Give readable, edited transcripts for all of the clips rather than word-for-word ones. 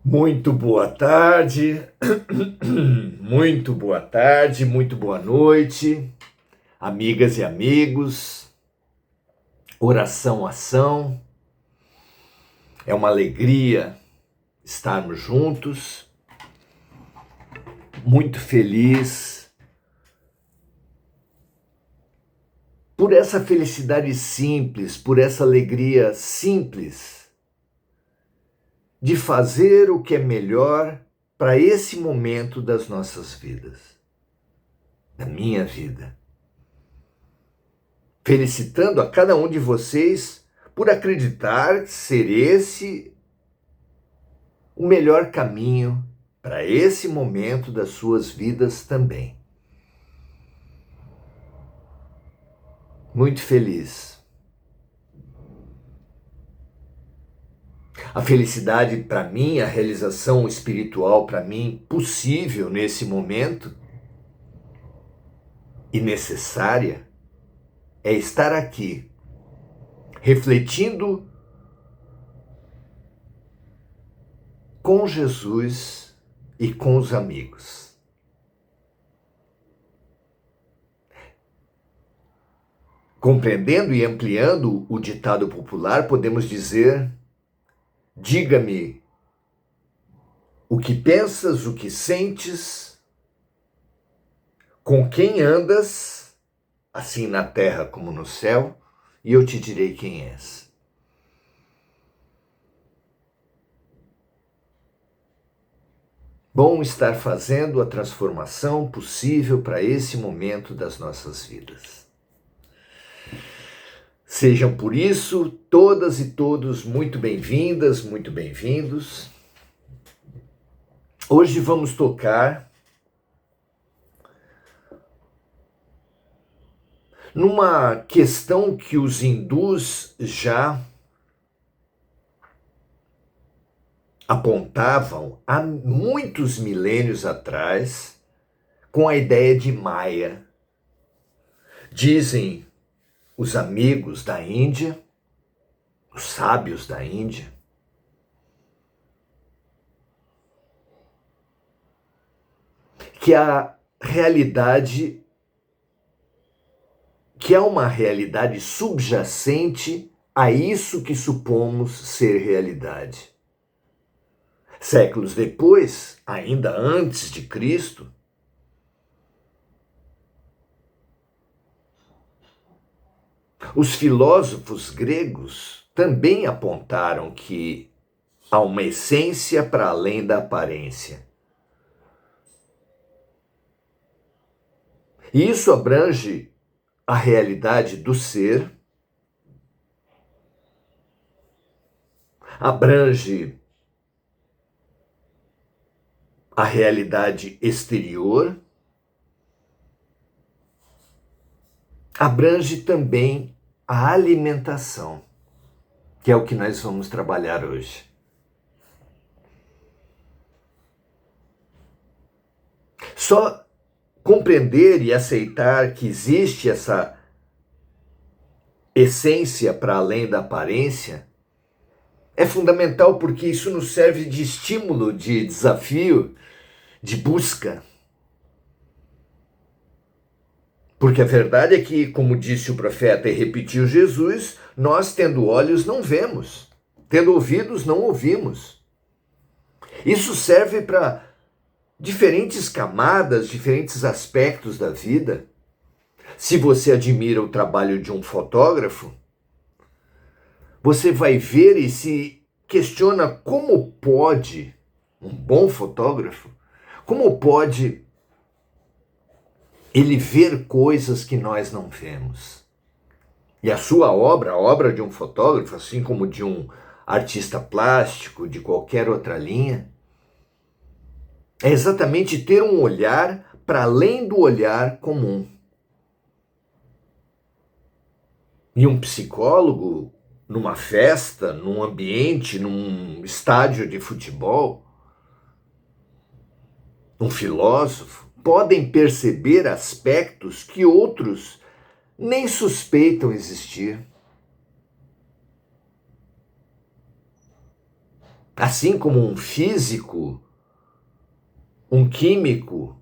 Muito boa tarde, muito boa noite, amigas e amigos. Oração, ação. É uma alegria estarmos juntos. Muito feliz por essa felicidade simples, por essa alegria simples de fazer o que é melhor para esse momento das nossas vidas, da minha vida. Felicitando a cada um de vocês por acreditar ser esse o melhor caminho para esse momento das suas vidas também. Muito feliz. A felicidade para mim, a realização espiritual para mim possível nesse momento e necessária é estar aqui, refletindo com Jesus e com os amigos. Compreendendo e ampliando o ditado popular, podemos dizer: diga-me o que pensas, o que sentes, com quem andas, assim na terra como no céu, e eu te direi quem és. Bom estar fazendo a transformação possível para esse momento das nossas vidas. Sejam por isso todas e todos muito bem-vindas, muito bem-vindos. Hoje vamos tocar numa questão que os hindus já apontavam há muitos milênios atrás com a ideia de Maya. Dizem os amigos da Índia, os sábios da Índia, que há uma realidade subjacente a isso que supomos ser realidade. Séculos depois, ainda antes de Cristo, os filósofos gregos também apontaram que há uma essência para além da aparência. E isso abrange a realidade do ser, abrange a realidade exterior, abrange também a alimentação, que é o que nós vamos trabalhar hoje. Só compreender e aceitar que existe essa essência para além da aparência é fundamental, porque isso nos serve de estímulo, de desafio, de busca. Porque a verdade é que, como disse o profeta e repetiu Jesus, nós tendo olhos não vemos, tendo ouvidos não ouvimos. Isso serve para diferentes camadas, diferentes aspectos da vida. Se você admira o trabalho de um fotógrafo, você vai ver e se questiona como pode um bom fotógrafo, como pode ele ver coisas que nós não vemos. E a sua obra, a obra de um fotógrafo, assim como de um artista plástico, de qualquer outra linha, é exatamente ter um olhar para além do olhar comum. E um psicólogo, numa festa, num ambiente, num estádio de futebol, um filósofo, podem perceber aspectos que outros nem suspeitam existir. Assim como um físico, um químico,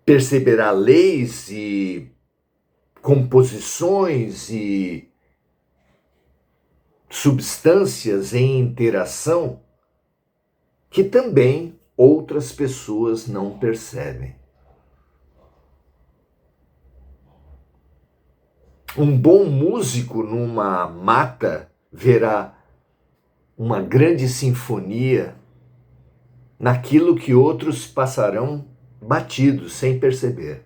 perceberá leis e composições e substâncias em interação que também outras pessoas não percebem. Um bom músico numa mata verá uma grande sinfonia naquilo que outros passarão batidos sem perceber.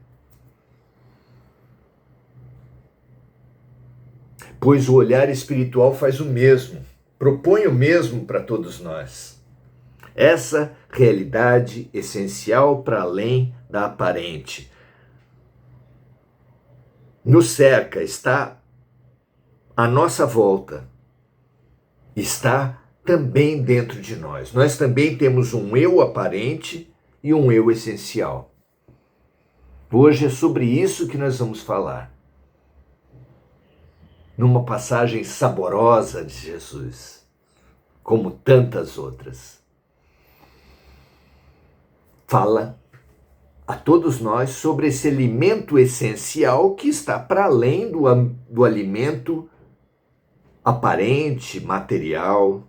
Pois o olhar espiritual faz o mesmo, propõe o mesmo para todos nós. Essa realidade essencial para além da aparente nos cerca, está à nossa volta, está também dentro de nós. Nós também temos um eu aparente e um eu essencial. Hoje é sobre isso que nós vamos falar. Numa passagem saborosa de Jesus, como tantas outras. Fala a todos nós sobre esse alimento essencial que está para além do alimento aparente, material.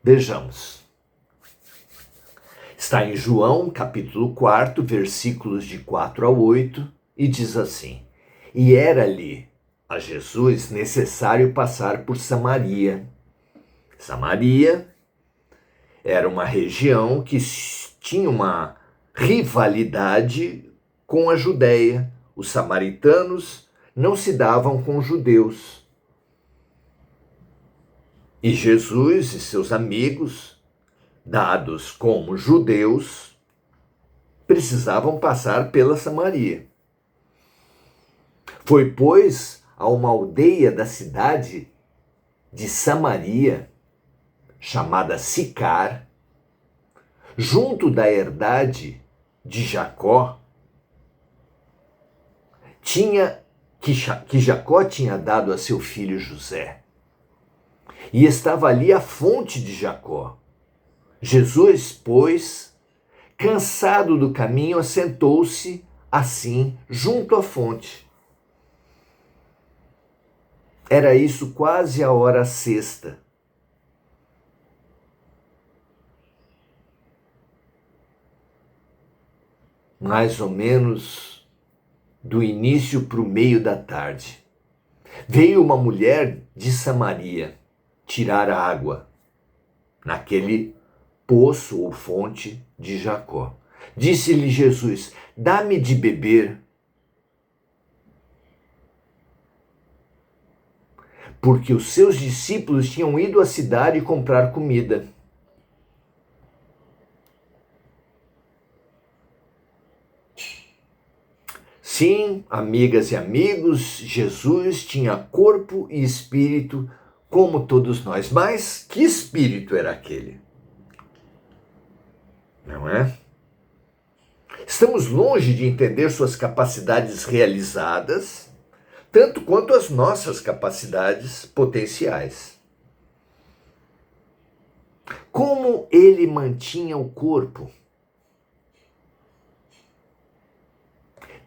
Vejamos. Está em João, capítulo 4, versículos de 4 a 8, e diz assim: E era-lhe a Jesus necessário passar por Samaria. Samaria era uma região que tinha uma rivalidade com a Judéia. Os samaritanos não se davam com os judeus. E Jesus e seus amigos, dados como judeus, precisavam passar pela Samaria. Foi, pois, a uma aldeia da cidade de Samaria, chamada Sicar, junto da herdade de Jacó, que Jacó tinha dado a seu filho José. E estava ali a fonte de Jacó. Jesus, pois, cansado do caminho, assentou-se assim junto à fonte. Era isso quase a hora sexta. Mais ou menos do início para o meio da tarde. Veio uma mulher de Samaria tirar água naquele poço ou fonte de Jacó. Disse-lhe Jesus: Dá-me de beber. Porque os seus discípulos tinham ido à cidade comprar comida. Sim, amigas e amigos, Jesus tinha corpo e espírito como todos nós. Mas que espírito era aquele? Não é? Estamos longe de entender suas capacidades realizadas, tanto quanto as nossas capacidades potenciais. Como ele mantinha o corpo?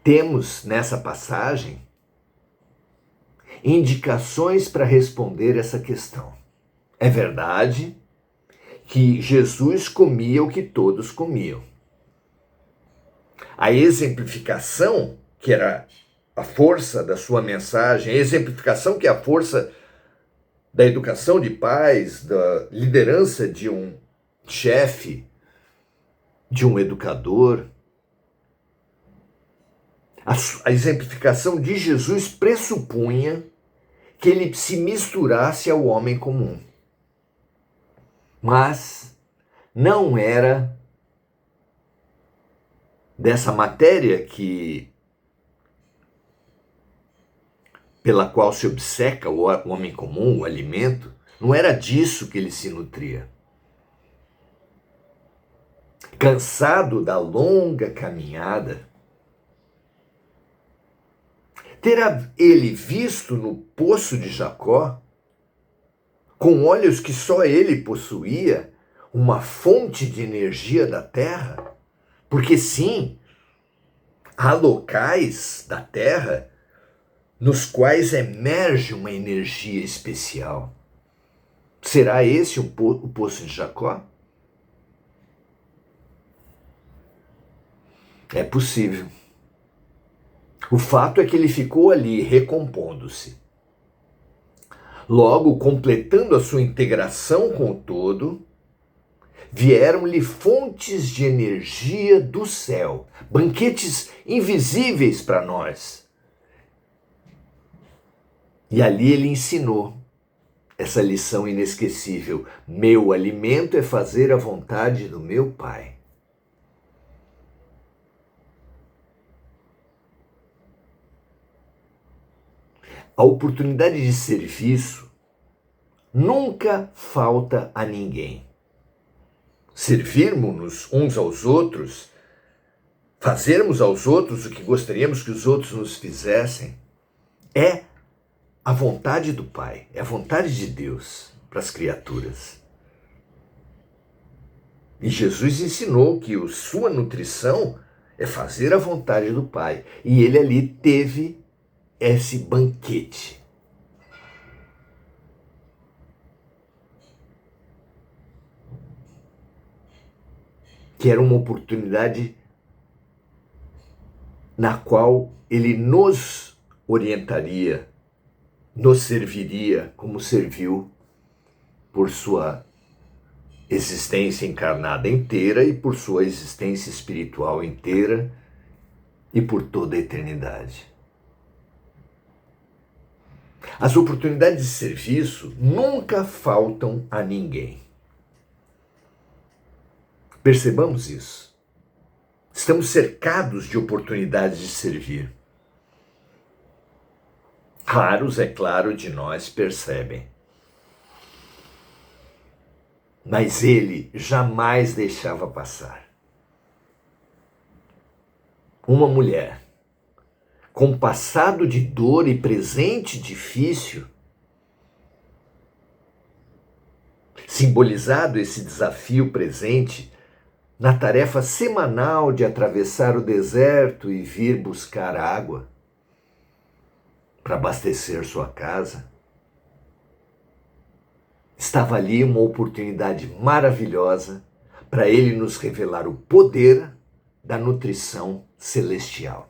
Temos nessa passagem indicações para responder essa questão. É verdade que Jesus comia o que todos comiam. A exemplificação, que era a força da sua mensagem, a exemplificação que é a força da educação de pais, da liderança de um chefe, de um educador. A exemplificação de Jesus pressupunha que ele se misturasse ao homem comum. Mas não era dessa matéria pela qual se obceca o homem comum, o alimento, não era disso que ele se nutria. Cansado da longa caminhada, terá ele visto no poço de Jacó com olhos que só ele possuía, uma fonte de energia da Terra? Porque sim, há locais da Terra nos quais emerge uma energia especial. Será esse o Poço de Jacó? É possível. O fato é que ele ficou ali recompondo-se. Logo, completando a sua integração com o todo, vieram-lhe fontes de energia do céu, banquetes invisíveis para nós. E ali ele ensinou essa lição inesquecível: meu alimento é fazer a vontade do meu Pai. A oportunidade de serviço nunca falta a ninguém. Servirmos-nos uns aos outros, fazermos aos outros o que gostaríamos que os outros nos fizessem, é a vontade do Pai, é a vontade de Deus para as criaturas. E Jesus ensinou que a sua nutrição é fazer a vontade do Pai. E ele ali teve esse banquete. Que era uma oportunidade na qual ele nos orientaria, nos serviria como serviu por sua existência encarnada inteira e por sua existência espiritual inteira e por toda a eternidade. As oportunidades de serviço nunca faltam a ninguém. Percebamos isso. Estamos cercados de oportunidades de servir. Raros, é claro, de nós percebem. Mas ele jamais deixava passar. Uma mulher com passado de dor e presente difícil, simbolizado esse desafio presente na tarefa semanal de atravessar o deserto e vir buscar água para abastecer sua casa. Estava ali uma oportunidade maravilhosa para ele nos revelar o poder da nutrição celestial.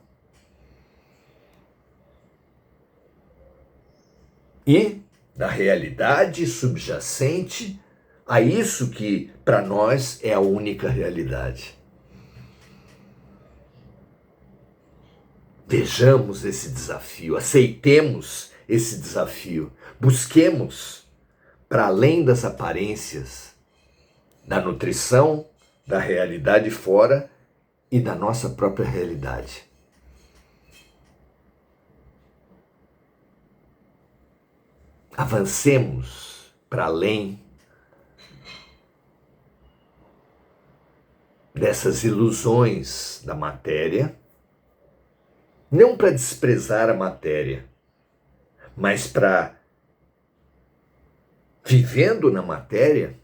E da realidade subjacente a isso que para nós é a única realidade. Vejamos esse desafio, aceitemos esse desafio, busquemos para além das aparências, da nutrição, da realidade fora e da nossa própria realidade. Avancemos para além dessas ilusões da matéria, não para desprezar a matéria, mas para, vivendo na matéria,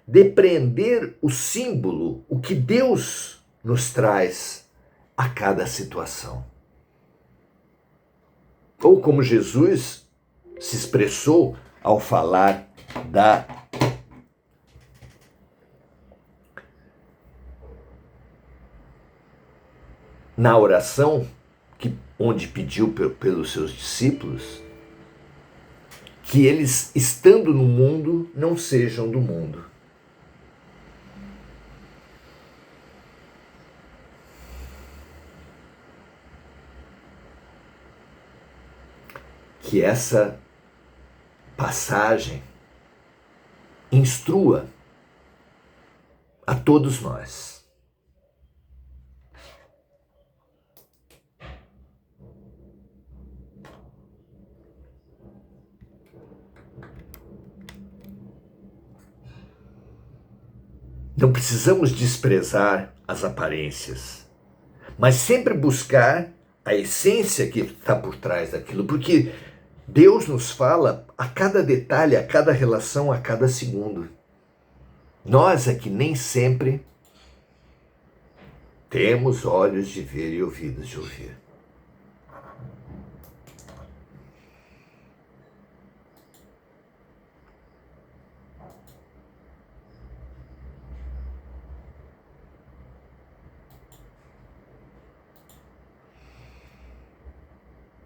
depreender o símbolo, o que Deus nos traz a cada situação. Ou como Jesus se expressou ao falar na oração onde pediu pelos seus discípulos que eles, estando no mundo, não sejam do mundo. Que essa passagem instrua a todos nós. Não precisamos desprezar as aparências, mas sempre buscar a essência que está por trás daquilo, porque Deus nos fala a cada detalhe, a cada relação, a cada segundo. Nós é que nem sempre temos olhos de ver e ouvidos de ouvir.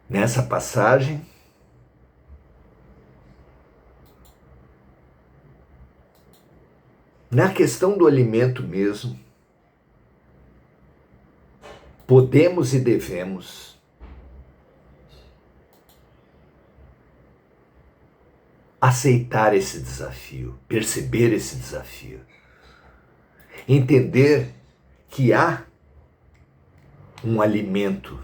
Nessa passagem, na questão do alimento mesmo, podemos e devemos aceitar esse desafio, perceber esse desafio, entender que há um alimento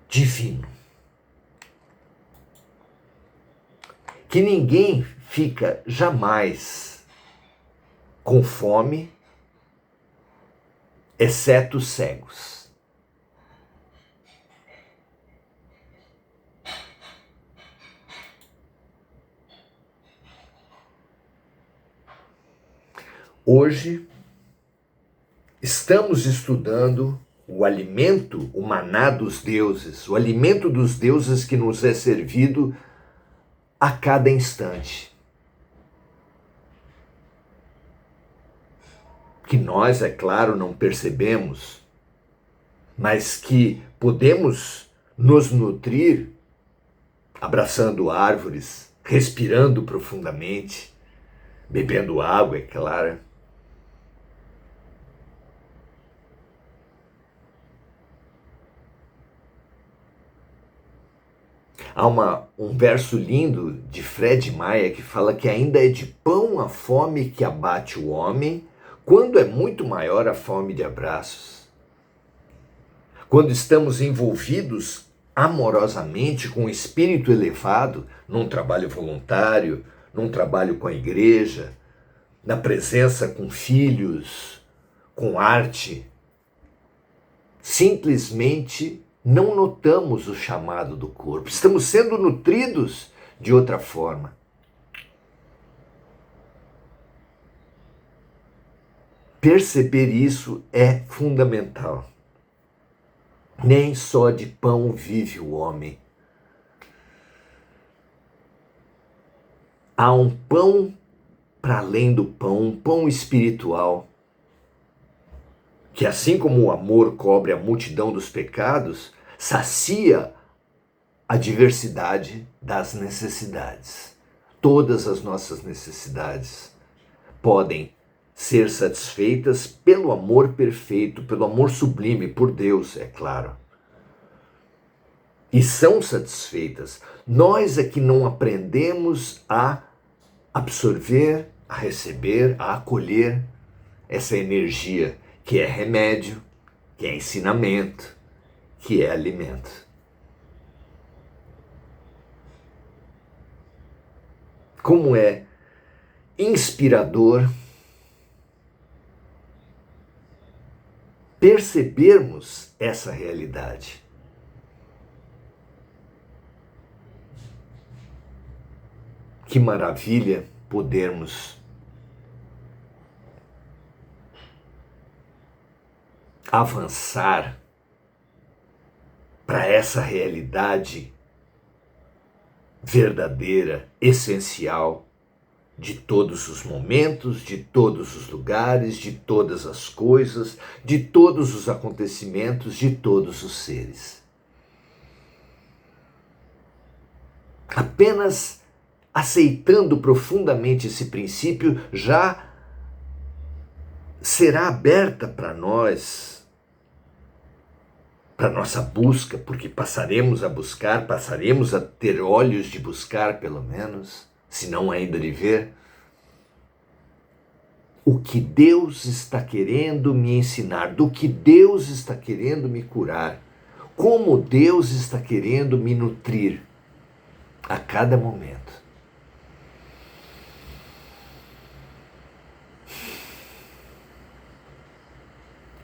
divino, que ninguém fica jamais com fome, exceto os cegos. Hoje, estamos estudando o alimento, o maná dos deuses, o alimento dos deuses que nos é servido a cada instante. Que nós, é claro, não percebemos, mas que podemos nos nutrir abraçando árvores, respirando profundamente, bebendo água, é claro. Há um verso lindo de Fred Maia que fala que ainda é de pão a fome que abate o homem, quando é muito maior a fome de abraços. Quando estamos envolvidos amorosamente com o espírito elevado, num trabalho voluntário, num trabalho com a igreja, na presença com filhos, com arte, simplesmente não notamos o chamado do corpo. Estamos sendo nutridos de outra forma. Perceber isso é fundamental. Nem só de pão vive o homem. Há um pão para além do pão, um pão espiritual, que assim como o amor cobre a multidão dos pecados, sacia a diversidade das necessidades. Todas as nossas necessidades podem ser satisfeitas pelo amor perfeito, pelo amor sublime, por Deus, é claro. E são satisfeitas. Nós é que não aprendemos a absorver, a receber, a acolher essa energia que é remédio, que é ensinamento, que é alimento. Como é inspirador percebermos essa realidade. Que maravilha podermos avançar para essa realidade verdadeira, essencial, de todos os momentos, de todos os lugares, de todas as coisas, de todos os acontecimentos, de todos os seres. Apenas aceitando profundamente esse princípio, já será aberta para nós, para nossa busca, porque passaremos a buscar, passaremos a ter olhos de buscar, pelo menos, se não ainda de ver, o que Deus está querendo me ensinar, do que Deus está querendo me curar, como Deus está querendo me nutrir a cada momento.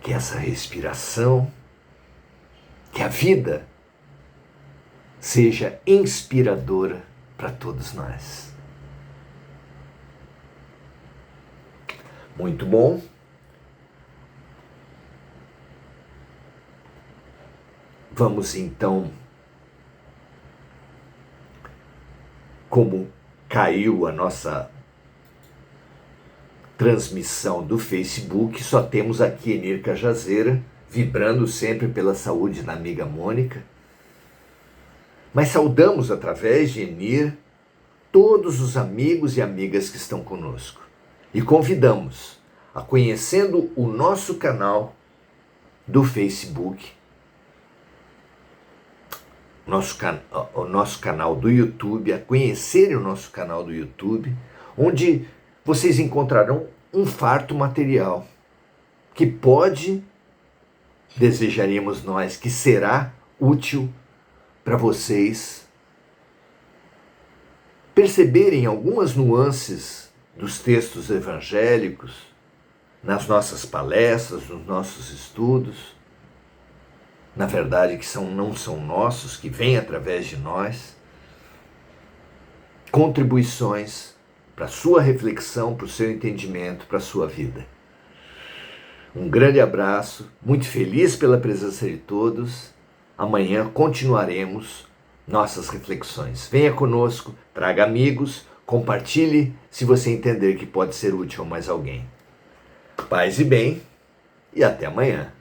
Que essa respiração, que a vida seja inspiradora para todos nós. Muito bom. Vamos então, como caiu a nossa transmissão do Facebook, só temos aqui Enir Cajazeira, vibrando sempre pela saúde da amiga Mônica. Mas saudamos através de Enir todos os amigos e amigas que estão conosco. E convidamos a, conhecendo o nosso canal do Facebook, o nosso canal do YouTube, a conhecerem o nosso canal do YouTube, onde vocês encontrarão um farto material que pode, desejaríamos nós, que será útil para vocês perceberem algumas nuances dos textos evangélicos nas nossas palestras, nos nossos estudos, na verdade que não são nossos, que vêm através de nós, contribuições para a sua reflexão, para o seu entendimento, para a sua vida. Um grande abraço, muito feliz pela presença de todos. Amanhã continuaremos nossas reflexões. Venha conosco, traga amigos, compartilhe se você entender que pode ser útil a mais alguém. Paz e bem, e até amanhã.